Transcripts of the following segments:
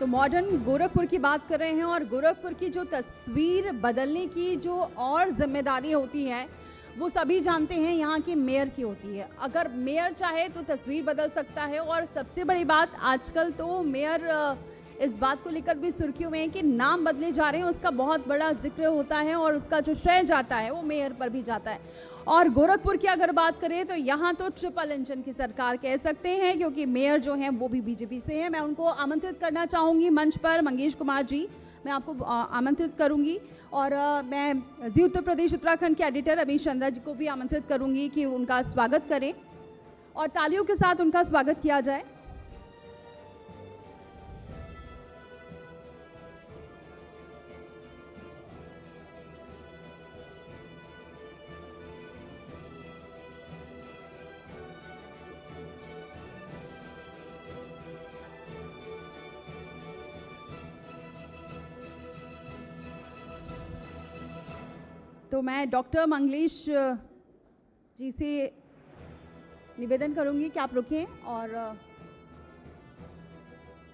तो मॉडर्न गोरखपुर की बात कर रहे हैं और गोरखपुर की जो तस्वीर बदलने की जो और जिम्मेदारी होती है वो सभी जानते हैं यहाँ की मेयर की होती है। अगर मेयर चाहे तो तस्वीर बदल सकता है। और सबसे बड़ी बात आजकल तो मेयर इस बात को लेकर भी सुर्खियों में है कि नाम बदले जा रहे हैं, उसका बहुत बड़ा जिक्र होता है और उसका जो श्रेय जाता है वो मेयर पर भी जाता है। और गोरखपुर की अगर बात करें तो यहाँ तो ट्रिपल इंजन की सरकार कह सकते हैं, क्योंकि मेयर जो हैं वो भी बीजेपी से हैं। मैं उनको आमंत्रित करना चाहूँगी मंच पर। मंगेश कुमार जी, मैं आपको आमंत्रित करूँगी और मैं जी उत्तर प्रदेश उत्तराखंड के एडिटर अमीश चंद्रा जी को भी आमंत्रित करूँगी कि उनका स्वागत करें और तालियों के साथ उनका स्वागत किया जाए। तो मैं डॉक्टर मंगलेश जी से निवेदन करूंगी कि आप रुकें और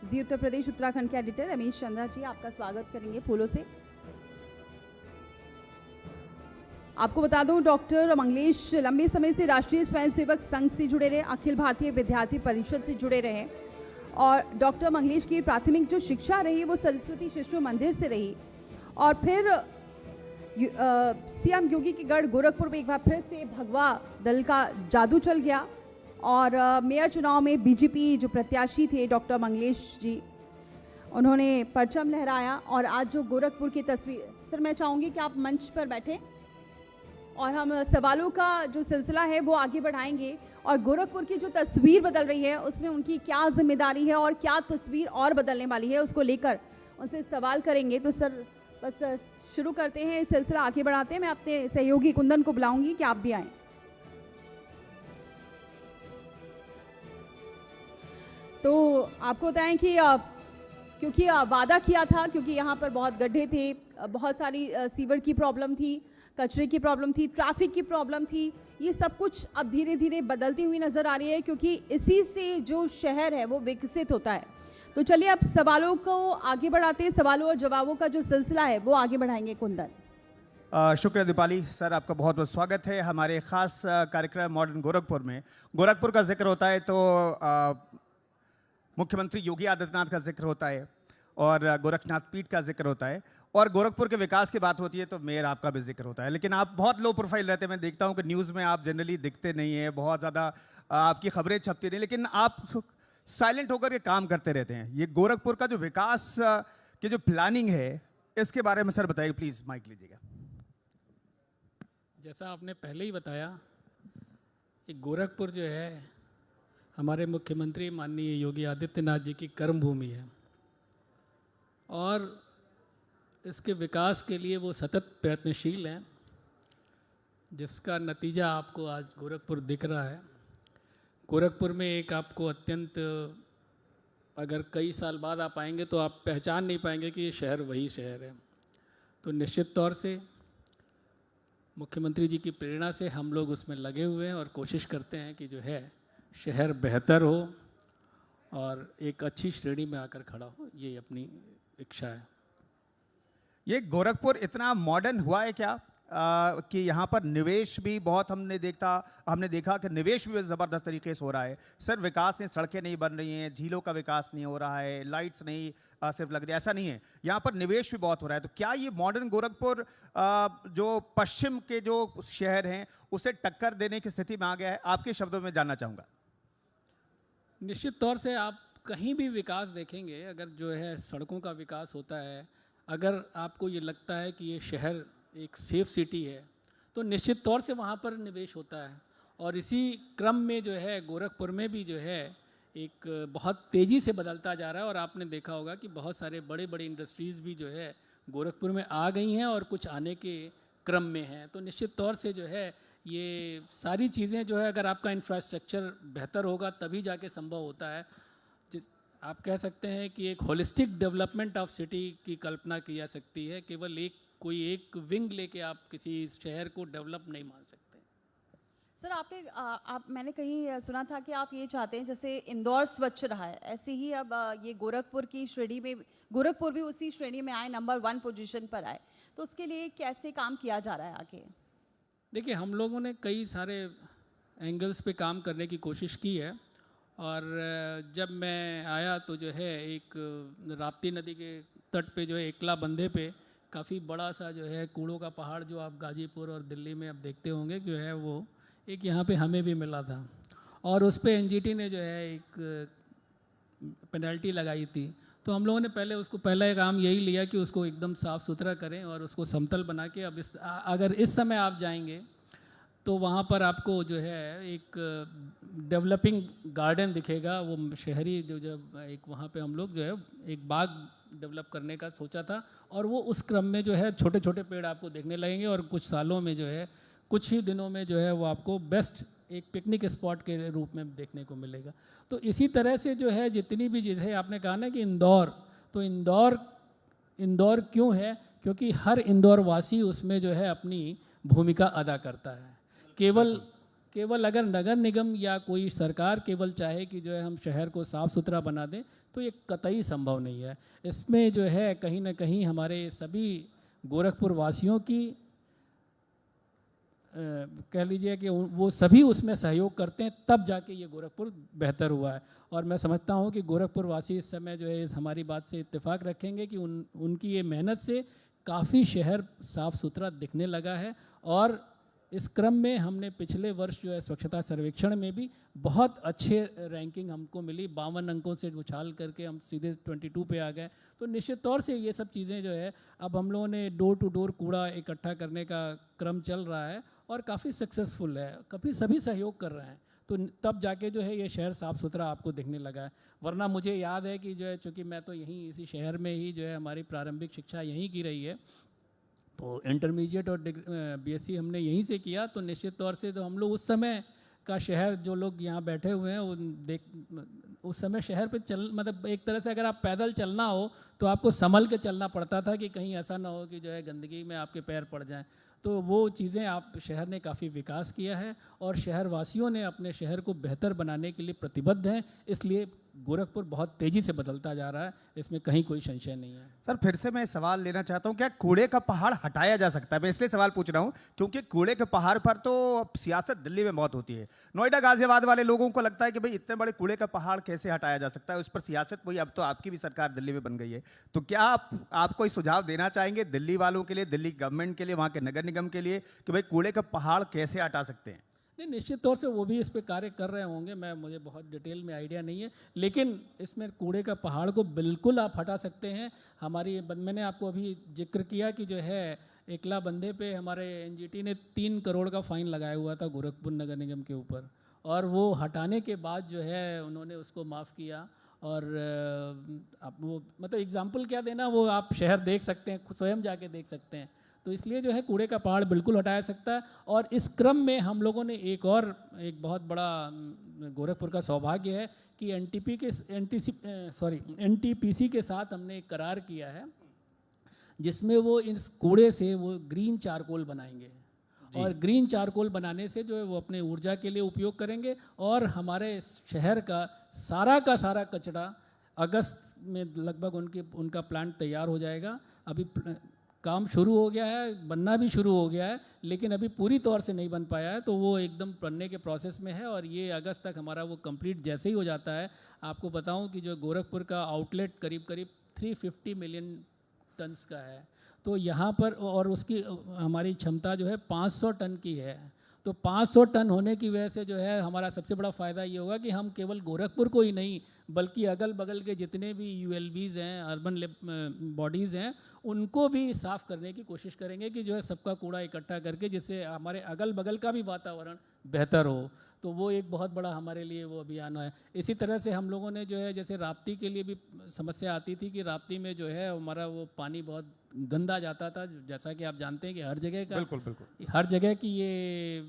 जी उत्तर प्रदेश उत्तराखंड के एडिटर अमीश चंद्रा जी आपका स्वागत करेंगे फूलों से। आपको बता दूं, डॉक्टर मंगलेश लंबे समय से राष्ट्रीय स्वयंसेवक संघ से जुड़े रहे, अखिल भारतीय विद्यार्थी परिषद से जुड़े रहे और डॉक्टर मंगलेश की प्राथमिक जो शिक्षा रही वो सरस्वती शिशु मंदिर से रही और फिर सीएम योगी के गढ़ गोरखपुर में एक बार फिर से भगवा दल का जादू चल गया और मेयर चुनाव में बीजेपी जो प्रत्याशी थे डॉक्टर मंगलेश जी, उन्होंने परचम लहराया। और आज जो गोरखपुर की तस्वीर, सर मैं चाहूँगी कि आप मंच पर बैठें और हम सवालों का जो सिलसिला है वो आगे बढ़ाएंगे और गोरखपुर की जो तस्वीर बदल रही है उसमें उनकी क्या जिम्मेदारी है और क्या तस्वीर और बदलने वाली है उसको लेकर उनसे सवाल करेंगे। तो सर बस शुरू करते हैं, इस सिलसिला आगे बढ़ाते हैं। मैं अपने सहयोगी कुंदन को बुलाऊंगी कि आप भी आएं। तो आपको बताएं कि क्योंकि वादा किया था, क्योंकि यहाँ पर बहुत गड्ढे थे, बहुत सारी सीवर की प्रॉब्लम थी, कचरे की प्रॉब्लम थी, ट्रैफिक की प्रॉब्लम थी, ये सब कुछ अब धीरे धीरे बदलती हुई नजर आ रही है क्योंकि इसी से जो शहर है वो विकसित होता है। तो चलिए अब सवालों को आगे बढ़ाते हैं, सवालों और जवाबों का जो सिलसिला है वो आगे बढ़ाएंगे कुंदन। शुक्रिया दीपाली सर, आपका बहुत बहुत स्वागत है हमारे खास कार्यक्रम मॉडर्न गोरखपुर में। गोरखपुर का जिक्र होता है तो मुख्यमंत्री योगी आदित्यनाथ का जिक्र होता है और गोरखनाथ पीठ का जिक्र होता है और गोरखपुर के विकास की बात होती है तो मेयर आपका भी जिक्र होता है। लेकिन आप बहुत लो प्रोफाइल रहते हैं, मैं देखता हूं कि न्यूज़ में आप जनरली दिखते नहीं हैं, बहुत ज़्यादा आपकी खबरें छपती नहीं, लेकिन आप साइलेंट होकर के काम करते रहते हैं। ये गोरखपुर का जो विकास की जो प्लानिंग है इसके बारे में सर बताइए प्लीज, माइक लीजिएगा। जैसा आपने पहले ही बताया कि गोरखपुर जो है हमारे मुख्यमंत्री माननीय योगी आदित्यनाथ जी की कर्म भूमि है और इसके विकास के लिए वो सतत प्रयत्नशील हैं, जिसका नतीजा आपको आज गोरखपुर दिख रहा है। गोरखपुर में एक आपको अत्यंत, अगर कई साल बाद आप आएंगे तो आप पहचान नहीं पाएंगे कि ये शहर वही शहर है। तो निश्चित तौर से मुख्यमंत्री जी की प्रेरणा से हम लोग उसमें लगे हुए हैं और कोशिश करते हैं कि जो है शहर बेहतर हो और एक अच्छी श्रेणी में आकर खड़ा हो, ये अपनी इच्छा है। ये गोरखपुर इतना मॉडर्न हुआ है क्या कि यहाँ पर निवेश भी बहुत हमने देखा कि निवेश भी ज़बरदस्त तरीके से हो रहा है। सिर्फ विकास नहीं, सड़कें नहीं बन रही हैं, झीलों का विकास नहीं हो रहा है, लाइट्स नहीं सिर्फ लग रही है, ऐसा नहीं है, यहाँ पर निवेश भी बहुत हो रहा है। तो क्या ये मॉडर्न गोरखपुर जो पश्चिम के जो शहर हैं उसे टक्कर देने की स्थिति में आ गया है? आपके शब्दों में जानना चाहूँगा। निश्चित तौर से आप कहीं भी विकास देखेंगे, अगर जो है सड़कों का विकास होता है, अगर आपको ये लगता है कि ये शहर एक सेफ सिटी है तो निश्चित तौर से वहाँ पर निवेश होता है। और इसी क्रम में जो है गोरखपुर में भी जो है एक बहुत तेज़ी से बदलता जा रहा है और आपने देखा होगा कि बहुत सारे बड़े बड़े इंडस्ट्रीज़ भी जो है गोरखपुर में आ गई हैं और कुछ आने के क्रम में हैं। तो निश्चित तौर से जो है ये सारी चीज़ें जो है, अगर आपका इंफ्रास्ट्रक्चर बेहतर होगा तभी जाके संभव होता है। आप कह सकते हैं कि एक होलिस्टिक डेवलपमेंट ऑफ सिटी की कल्पना की जा सकती है। केवल कोई एक विंग लेके आप किसी शहर को डेवलप नहीं मान सकते। सर मैंने कहीं सुना था कि आप ये चाहते हैं जैसे इंदौर स्वच्छ रहा है, ऐसे ही अब ये गोरखपुर की श्रेणी में, गोरखपुर भी उसी श्रेणी में आए, नंबर 1 पोजीशन पर आए, तो उसके लिए कैसे काम किया जा रहा है आगे? देखिए, हम लोगों ने कई सारे एंगल्स पे काम करने की कोशिश की है, और जब मैं आया तो जो है एक राप्ती नदी के तट पे जो है एकला बंधे पे काफ़ी बड़ा सा जो है कूड़ों का पहाड़, जो आप गाजीपुर और दिल्ली में अब देखते होंगे, जो है वो एक यहाँ पे हमें भी मिला था, और उस पे एनजीटी ने जो है एक पेनल्टी लगाई थी। तो हम लोगों ने पहले उसको, पहला काम यही लिया कि उसको एकदम साफ़ सुथरा करें और उसको समतल बना के, अब अगर इस समय आप जाएंगे तो वहाँ पर आपको जो है एक डेवलपिंग गार्डन दिखेगा। वो शहरी जो जब एक वहाँ पे हम लोग जो है एक बाग डेवलप करने का सोचा था, और वो उस क्रम में जो है छोटे छोटे पेड़ आपको देखने लगेंगे, और कुछ सालों में जो है, कुछ ही दिनों में जो है वो आपको बेस्ट एक पिकनिक स्पॉट के रूप में देखने को मिलेगा। तो इसी तरह से जो है जितनी भी, जैसे आपने कहा ना कि इंदौर, तो इंदौर क्यों है? क्योंकि हर इंदौर वासी उसमें जो है अपनी भूमिका अदा करता है। केवल अगर नगर निगम या कोई सरकार केवल चाहे कि जो है हम शहर को साफ़ सुथरा बना दें, तो ये कतई संभव नहीं है। इसमें जो है कहीं ना कहीं हमारे सभी गोरखपुर वासियों की कह लीजिए कि वो सभी उसमें सहयोग करते हैं, तब जाके ये गोरखपुर बेहतर हुआ है। और मैं समझता हूँ कि गोरखपुर वासी इस समय जो है इस हमारी बात से इत्तेफाक रखेंगे कि उनकी ये मेहनत से काफ़ी शहर साफ़ सुथरा दिखने लगा है। और इस क्रम में हमने पिछले वर्ष जो है स्वच्छता सर्वेक्षण में भी बहुत अच्छे रैंकिंग हमको मिली, 52 अंकों से उछाल करके हम सीधे 22 पे आ गए। तो निश्चित तौर से ये सब चीज़ें जो है, अब हम लोगों ने डोर टू डोर कूड़ा इकट्ठा करने का क्रम चल रहा है और काफ़ी सक्सेसफुल है, काफ़ी सभी सहयोग कर रहे हैं, तो तब जाके जो है ये शहर साफ़ सुथरा आपको दिखने लगा है। वरना मुझे याद है कि जो है, चूँकि मैं तो यहीं इसी शहर में ही जो है हमारी प्रारंभिक शिक्षा यहीं की रही है, तो इंटरमीडिएट और बीएससी हमने यहीं से किया, तो निश्चित तौर से तो हम लोग उस समय का शहर, जो लोग यहाँ बैठे हुए हैं उस समय शहर पे मतलब एक तरह से अगर आप पैदल चलना हो तो आपको संभल के चलना पड़ता था कि कहीं ऐसा ना हो कि जो है गंदगी में आपके पैर पड़ जाएं। तो वो चीज़ें आप शहर ने काफ़ी विकास किया है, और शहरवासियों ने अपने शहर को बेहतर बनाने के लिए प्रतिबद्ध हैं, इसलिए गोरखपुर बहुत तेज़ी से बदलता जा रहा है, इसमें कहीं कोई संशय नहीं है। सर फिर से मैं सवाल लेना चाहता हूं, क्या कूड़े का पहाड़ हटाया जा सकता है? मैं इसलिए सवाल पूछ रहा हूं क्योंकि कूड़े के पहाड़ पर तो सियासत दिल्ली में बहुत होती है। नोएडा गाजियाबाद वाले लोगों को लगता है कि भाई इतने बड़े कूड़े का पहाड़ कैसे हटाया जा सकता है, उस पर सियासत हुई। अब तो आपकी भी सरकार दिल्ली में बन गई है, तो क्या आप कोई सुझाव देना चाहेंगे दिल्ली वालों के लिए, दिल्ली गवर्नमेंट के लिए, वहाँ के नगर निगम के लिए, कि भाई कूड़े का पहाड़ कैसे हटा सकते हैं? नहीं, निश्चित तौर से वो भी इस पे कार्य कर रहे होंगे, मुझे बहुत डिटेल में आइडिया नहीं है, लेकिन इसमें कूड़े का पहाड़ को बिल्कुल आप हटा सकते हैं। मैंने आपको अभी जिक्र किया कि जो है एकला बंधे पे हमारे एनजीटी ने 3 करोड़ का फाइन लगाया हुआ था गोरखपुर नगर निगम के ऊपर, और वो हटाने के बाद जो है उन्होंने उसको माफ़ किया। और आप वो मतलब एग्जाम्पल क्या देना, वो आप शहर देख सकते हैं, स्वयं जाके देख सकते हैं। तो इसलिए जो है कूड़े का पहाड़ बिल्कुल हटाया सकता है। और इस क्रम में हम लोगों ने एक बहुत बड़ा गोरखपुर का सौभाग्य है कि एनटीपीसी के साथ हमने एक करार किया है, जिसमें वो इस कूड़े से वो ग्रीन चारकोल बनाएंगे, और ग्रीन चारकोल बनाने से जो है वो अपने ऊर्जा के लिए उपयोग करेंगे, और हमारे शहर का सारा कचरा अगस्त में लगभग उनका प्लांट तैयार हो जाएगा। अभी काम शुरू हो गया है, बनना भी शुरू हो गया है, लेकिन अभी पूरी तौर से नहीं बन पाया है, तो वो एकदम बनने के प्रोसेस में है, और ये अगस्त तक हमारा वो कंप्लीट जैसे ही हो जाता है। आपको बताऊं कि जो गोरखपुर का आउटलेट करीब 350 मिलियन टन्स का है, तो यहाँ पर, और उसकी हमारी क्षमता जो है 500 टन की है। तो 500 टन होने की वजह से जो है हमारा सबसे बड़ा फ़ायदा ये होगा कि हम केवल गोरखपुर को ही नहीं, बल्कि अगल बगल के जितने भी यूएलबीज़ हैं, अर्बन बॉडीज़ हैं, उनको भी साफ़ करने की कोशिश करेंगे कि जो है सबका कूड़ा इकट्ठा करके, जिससे हमारे अगल बगल का भी वातावरण बेहतर हो। तो वो एक बहुत बड़ा हमारे लिए वो अभियान है। इसी तरह से हम लोगों ने जो है, जैसे राप्ती के लिए भी समस्या आती थी कि राप्ती में जो है हमारा वो पानी बहुत गंदा जाता था, जैसा कि आप जानते हैं कि हर जगह का, बिल्कुल हर जगह की ये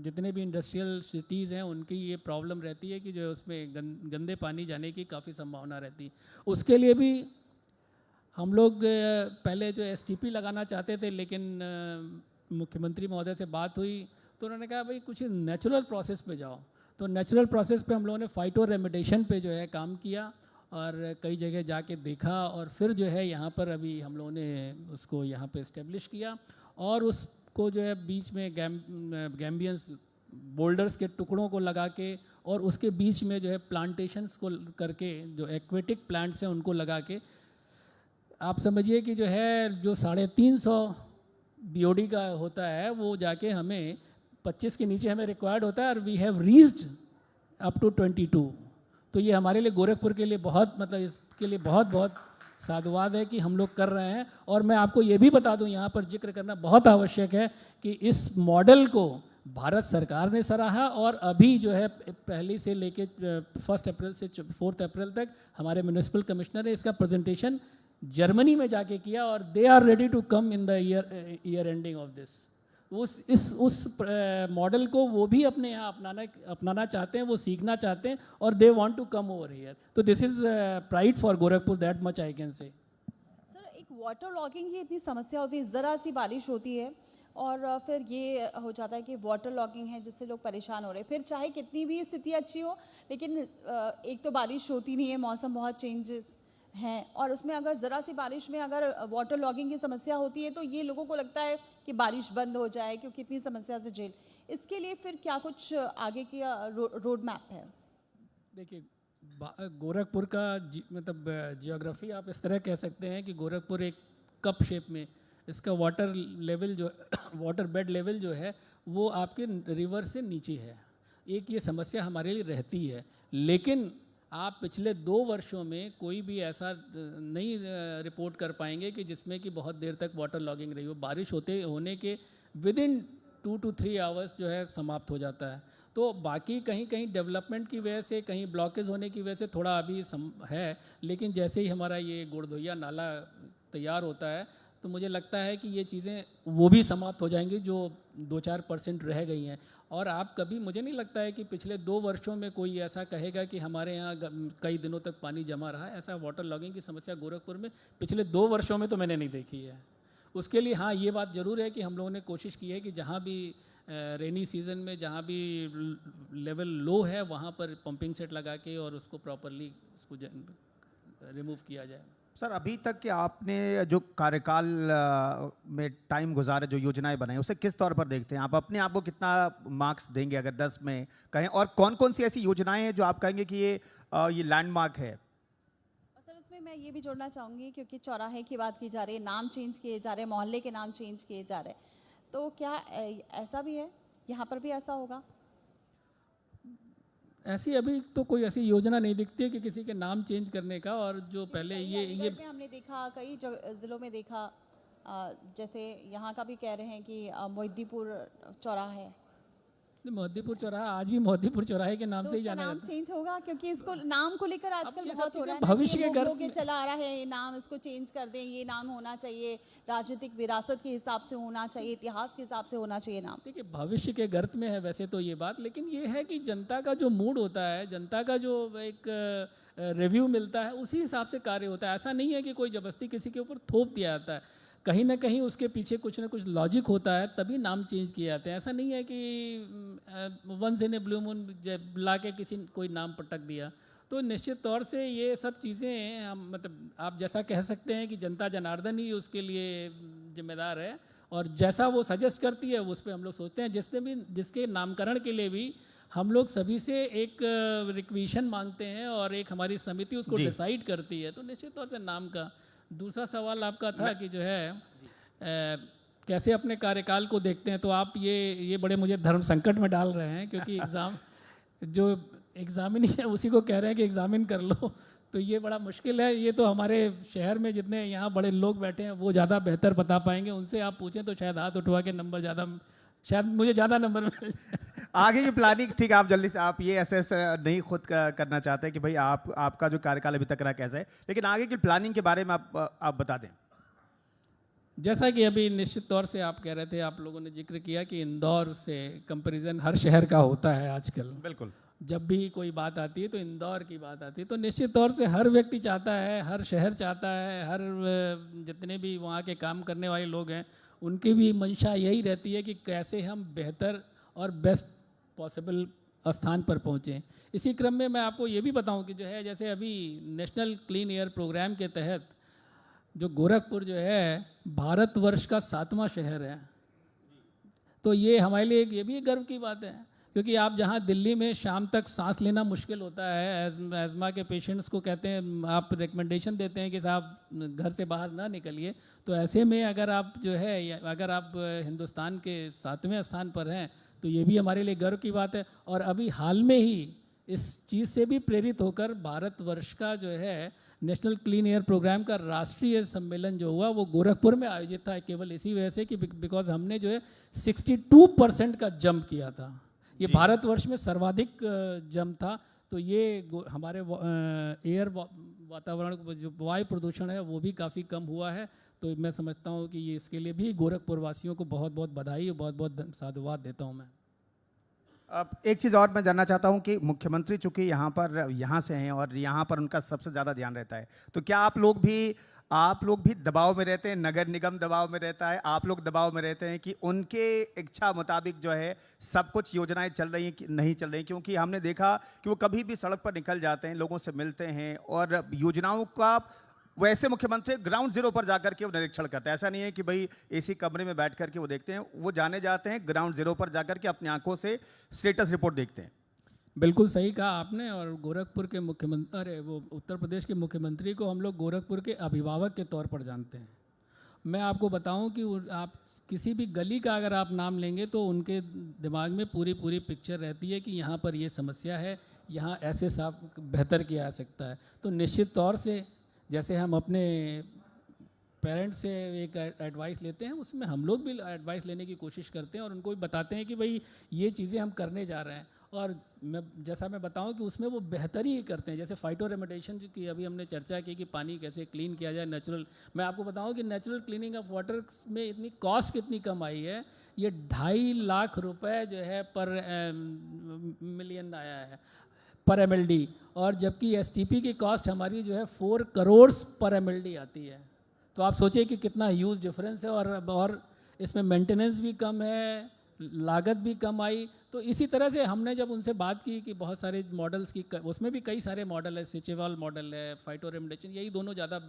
जितने भी इंडस्ट्रियल सिटीज़ हैं उनकी ये प्रॉब्लम रहती है कि जो है उसमें गंदे पानी जाने की काफ़ी संभावना रहती है। उसके लिए भी हम लोग पहले जो एसटीपी लगाना चाहते थे, लेकिन मुख्यमंत्री महोदय से बात हुई तो उन्होंने कहा भाई कुछ नेचुरल प्रोसेस पे जाओ। तो नेचुरल प्रोसेस पे हम लोगों ने फाइटो रेमेडिएशन पे जो है काम किया और कई जगह जाके देखा, और फिर जो है यहाँ पर अभी हम लोगों ने उसको यहाँ पे इस्टेब्लिश किया, और उसको जो है बीच में गैम्बियंस बोल्डर्स के टुकड़ों को लगा के और उसके बीच में जो है प्लांटेशंस को करके, जो एक्वेटिक प्लांट्स हैं उनको लगा के, आप समझिए कि जो है जो 350 BOD का होता है वो जाके हमें 25 के नीचे हमें रिक्वायर्ड होता है, और we have reached up to 22। तो ये हमारे लिए गोरखपुर के लिए बहुत, मतलब इसके लिए बहुत बहुत साधुवाद है कि हम लोग कर रहे हैं। और मैं आपको ये भी बता दूं, यहाँ पर जिक्र करना बहुत आवश्यक है कि इस मॉडल को भारत सरकार ने सराहा, और अभी जो है पहली से लेके 1 अप्रैल से 4 अप्रैल तक हमारे म्यूनिसिपल कमिश्नर ने इसका प्रेजेंटेशन जर्मनी में जाके किया, और they are ready to come in the year ending of this. उस मॉडल को वो भी अपने यहाँ अपनाना चाहते हैं, वो सीखना चाहते हैं, और they want to come over here. तो this is pride for Gorakhpur, that much I can say. Sir, एक वाटर लॉगिंग की इतनी समस्या होती है, ज़रा सी बारिश होती है और फिर ये हो जाता है कि वाटर लॉगिंग है जिससे लोग परेशान हो रहे हैं। फिर चाहे कितनी भी स्थिति अच्छी हो, लेकिन एक तो बारिश होती नहीं है, मौसम बहुत चेंजेस हैं, और उसमें अगर ज़रा सी बारिश में अगर वाटर लॉगिंग की समस्या होती है तो ये लोगों को लगता है कि बारिश बंद हो जाए, क्योंकि इतनी समस्या से झेल। इसके लिए फिर क्या कुछ आगे की रोड मैप है? देखिए, गोरखपुर का मतलब जियोग्राफी आप इस तरह कह सकते हैं कि गोरखपुर एक कप शेप में, इसका वाटर लेवल जो वाटर बेड लेवल जो है वो आपके रिवर से नीचे है। एक ये समस्या हमारे लिए रहती है, लेकिन आप पिछले 2 वर्षों में कोई भी ऐसा नहीं रिपोर्ट कर पाएंगे कि जिसमें कि बहुत देर तक वाटर लॉगिंग रही हो। बारिश होने के विदिन 2 to 3 आवर्स जो है समाप्त हो जाता है। तो बाकी कहीं कहीं डेवलपमेंट की वजह से, कहीं ब्लॉकेज होने की वजह से थोड़ा अभी है, लेकिन जैसे ही हमारा ये गुड़धोइया नाला तैयार होता है तो मुझे लगता है कि ये चीज़ें वो भी समाप्त हो जाएंगी जो 2-4% रह गई हैं। और आप कभी, मुझे नहीं लगता है कि पिछले 2 वर्षों में कोई ऐसा कहेगा कि हमारे यहाँ कई दिनों तक पानी जमा रहा है। ऐसा वाटर लॉगिंग की समस्या गोरखपुर में पिछले 2 वर्षों में तो मैंने नहीं देखी है। उसके लिए हाँ, ये बात ज़रूर है कि हम लोगों ने कोशिश की है कि जहाँ भी रेनी सीज़न में जहाँ भी लेवल लो है वहाँ पर पंपिंग सेट लगा के और उसको प्रॉपरली उसको रिमूव किया जाए। सर, अभी तक के आपने जो कार्यकाल में टाइम गुजारे, जो योजनाएं बनाई, उसे किस तौर पर देखते हैं आप? अपने आप को कितना मार्क्स देंगे अगर 10 में कहें? और कौन कौन सी ऐसी योजनाएं हैं जो आप कहेंगे कि ये लैंडमार्क है? सर, इसमें मैं ये भी जोड़ना चाहूँगी, क्योंकि चौराहे की बात की जा रही है, नाम चेंज किए जा रहे हैं, मोहल्ले के नाम चेंज किए जा रहे हैं, तो क्या ऐसा भी है, यहाँ पर भी ऐसा होगा? ऐसी अभी तो कोई ऐसी योजना नहीं दिखती है कि किसी के नाम चेंज करने का। और जो पहले ये में हमने देखा, कई ज़िलों में देखा, जैसे यहाँ का भी कह रहे हैं कि मोहिद्दीपुर चौराहा है। मोहिद्दीपुर चौराहा आज भी मोहिद्दीपुर चौराहे के नाम तो से ही जाना नाम जाता है। चेंज होगा, क्योंकि इसको नाम को लेकर आजकल बहुत हो रहा है, भविष्य के घर के चला आ रहा है, ये नाम इसको चेंज कर दें, ये नाम होना चाहिए, राजनीतिक विरासत के हिसाब से होना चाहिए, इतिहास के हिसाब से होना चाहिए नाम। देखिए, भविष्य के गर्त में है वैसे तो ये बात, लेकिन ये है कि जनता का जो मूड होता है, जनता का जो एक रिव्यू मिलता है, उसी हिसाब से कार्य होता है। ऐसा नहीं है कि कोई जबरदस्ती किसी के ऊपर थोप दिया जाता है। कहीं ना कहीं उसके पीछे कुछ ना कुछ लॉजिक होता है, तभी नाम चेंज किए जाते हैं। ऐसा नहीं है कि once in a blue moon ला के कोई नाम पटक दिया। तो निश्चित तौर से ये सब चीज़ें हम, मतलब आप जैसा कह सकते हैं कि जनता जनार्दन ही उसके लिए जिम्मेदार है, और जैसा वो सजेस्ट करती है उस पर हम लोग सोचते हैं। जिसके नामकरण के लिए भी हम लोग सभी से एक रिक्वेशन मांगते हैं और एक हमारी समिति उसको डिसाइड करती है। तो निश्चित तौर से नाम का। दूसरा सवाल आपका था कि जो है कैसे अपने कार्यकाल को देखते हैं, तो आप ये बड़े मुझे धर्म संकट में डाल रहे हैं, क्योंकि जो एग्जामिनी है उसी को कह रहे हैं कि एग्जामिन कर लो, तो ये बड़ा मुश्किल है। ये तो हमारे शहर में जितने यहाँ बड़े लोग बैठे हैं वो ज़्यादा बेहतर बता पाएंगे। उनसे आप पूछें तो शायद हाथ उठवा के नंबर ज़्यादा, शायद मुझे ज़्यादा नंबर मिल आगे की प्लानिंग, ठीक है, आप जल्दी से, आप ये एसेस नहीं खुद करना चाहते कि भाई आपका जो कार्यकाल अभी तक रहा कैसा है, लेकिन आगे की प्लानिंग के बारे में आप बता दें। जैसा कि अभी निश्चित तौर से आप कह रहे थे, आप लोगों ने जिक्र किया कि इंदौर से कंपैरिजन हर शहर का होता है आजकल। बिल्कुल, जब भी कोई बात आती है तो इंदौर की बात आती है, तो निश्चित तौर से हर व्यक्ति चाहता है, हर शहर चाहता है, हर जितने भी वहाँ के काम करने वाले लोग हैं उनकी भी मंशा यही रहती है कि कैसे हम बेहतर और बेस्ट पॉसिबल स्थान पर पहुँचें। इसी क्रम में मैं आपको ये भी बताऊं कि जो है जैसे अभी नेशनल क्लीन एयर प्रोग्राम के तहत जो गोरखपुर जो है भारतवर्ष का 7वां शहर है, तो ये हमारे लिए ये भी गर्व की बात है, क्योंकि आप जहाँ दिल्ली में शाम तक सांस लेना मुश्किल होता है, एज़मा के पेशेंट्स को कहते हैं, आप रिकमेंडेशन देते हैं कि साहब घर से बाहर ना निकलिए, तो ऐसे में अगर आप जो है अगर आप हिंदुस्तान के 7वें स्थान पर हैं तो ये भी हमारे लिए गर्व की बात है। और अभी हाल में ही इस चीज़ से भी प्रेरित होकर भारतवर्ष का जो है नेशनल क्लीन एयर प्रोग्राम का राष्ट्रीय सम्मेलन जो हुआ वो गोरखपुर में आयोजित था, केवल इसी वजह से कि बिकॉज हमने जो है 62% का जंप किया था। ये भारतवर्ष में सर्वाधिक जंप था। तो ये हमारे एयर वातावरण जो वायु प्रदूषण है वो भी काफ़ी कम हुआ है। तो मैं समझता हूँ कि ये इसके लिए भी गोरखपुर वासियों को बहुत बहुत बधाई और बहुत बहुत साधुवाद देता हूँ मैं। अब एक चीज़ और मैं जानना चाहता हूं कि मुख्यमंत्री चूंकि यहाँ से हैं और यहाँ पर उनका सबसे ज़्यादा ध्यान रहता है, तो क्या आप लोग भी दबाव में रहते हैं, नगर निगम दबाव में रहता है, आप लोग दबाव में रहते हैं कि उनके इच्छा मुताबिक जो है सब कुछ योजनाएं चल रही हैं कि नहीं चल रही? क्योंकि हमने देखा कि वो कभी भी सड़क पर निकल जाते हैं, लोगों से मिलते हैं और योजनाओं का वैसे मुख्यमंत्री ग्राउंड जीरो पर जाकर के वो निरीक्षण करते हैं। ऐसा नहीं है कि भाई एसी कमरे में बैठ करके वो देखते हैं, वो जाने जाते हैं ग्राउंड जीरो पर जाकर के अपनी आंखों से स्टेटस रिपोर्ट देखते हैं। बिल्कुल सही कहा आपने। और गोरखपुर के मुख्यमंत्री, वो उत्तर प्रदेश के मुख्यमंत्री को हम लोग गोरखपुर के अभिभावक के तौर पर जानते हैं। मैं आपको बताऊं कि आप किसी भी गली का अगर आप नाम लेंगे तो उनके दिमाग में पूरी पिक्चर रहती है कि यहाँ पर ये समस्या है, यहाँ ऐसे साफ बेहतर किया जा सकता है। तो निश्चित तौर से जैसे हम अपने पेरेंट्स से एक एडवाइस लेते हैं, उसमें हम लोग भी एडवाइस लेने की कोशिश करते हैं और उनको भी बताते हैं कि भाई ये चीज़ें हम करने जा रहे हैं। और जैसा मैं बताऊं कि उसमें वो बेहतरी ही करते हैं। जैसे फाइटो रेमेडिएशन की अभी हमने चर्चा की कि पानी कैसे क्लीन किया जाए नेचुरल। मैं आपको बताऊं कि नेचुरल क्लीनिंग ऑफ वाटर में इतनी कॉस्ट कितनी कम आई है, ये 2.5 लाख रुपए जो है पर मिलियन आया है पर MLD, और जबकि STP की कॉस्ट हमारी जो है 4 करोड़ पर MLD आती है। तो आप सोचिए कि कितना ह्यूज डिफरेंस है। और इसमें मेंटेनेंस भी कम है, लागत भी कम आई। तो इसी तरह से हमने जब उनसे बात की कि बहुत सारे मॉडल्स की, उसमें भी कई सारे मॉडल है, सिचेवाल मॉडल है, फाइटो रेमेडिएशन, यही दोनों ज़्यादा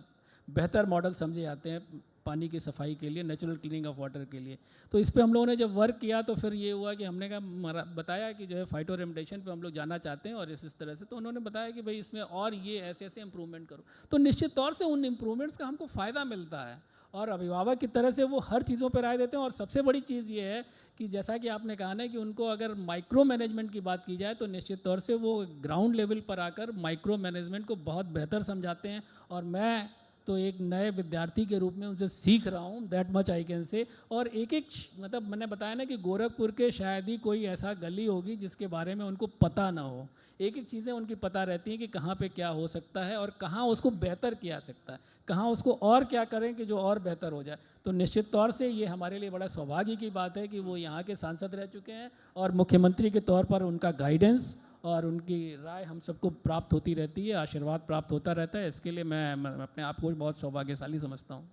बेहतर मॉडल समझे जाते हैं पानी की सफाई के लिए, नेचुरल क्लीनिंग ऑफ वाटर के लिए। तो इस पे हम लोगों ने जब वर्क किया तो फिर ये हुआ कि हमने कहा, बताया कि जो है फाइटो रेमेडिएशन पे हम लोग जाना चाहते हैं और इस तरह से। तो उन्होंने बताया कि भाई इसमें और ये ऐसे इम्प्रूवमेंट करो। तो निश्चित तौर से उन इम्प्रूवमेंट्स का हमको फ़ायदा मिलता है और अभिभावक की तरह से वो हर चीज़ों पर राय देते हैं। और सबसे बड़ी चीज़ ये है कि जैसा कि आपने कहा ना कि उनको अगर माइक्रो मैनेजमेंट की बात की जाए तो निश्चित तौर से वो ग्राउंड लेवल पर आकर माइक्रो मैनेजमेंट को बहुत बेहतर समझाते हैं। और मैं तो एक नए विद्यार्थी के रूप में उनसे सीख रहा हूँ, दैट मच आई कैन से। और एक मतलब मैंने बताया ना कि गोरखपुर के शायद ही कोई ऐसा गली होगी जिसके बारे में उनको पता ना हो। एक चीज़ें उनकी पता रहती हैं कि कहाँ पे क्या हो सकता है और कहाँ उसको बेहतर किया जा सकता है, कहाँ उसको और क्या करें कि जो और बेहतर हो जाए। तो निश्चित तौर से ये हमारे लिए बड़ा सौभाग्य की बात है कि वो यहाँ के सांसद रह चुके हैं और मुख्यमंत्री के तौर पर उनका गाइडेंस और उनकी राय हम सबको प्राप्त होती रहती है, आशीर्वाद प्राप्त होता रहता है। इसके लिए मैं अपने आप को बहुत सौभाग्यशाली समझता हूँ।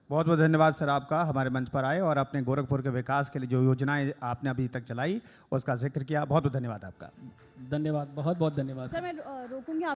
बहुत बहुत धन्यवाद सर आपका, हमारे मंच पर आए और अपने गोरखपुर के विकास के लिए जो योजनाएं आपने अभी तक चलाई उसका जिक्र किया। बहुत बहुत धन्यवाद आपका। धन्यवाद, बहुत बहुत धन्यवाद सर। मैं रोकूंगी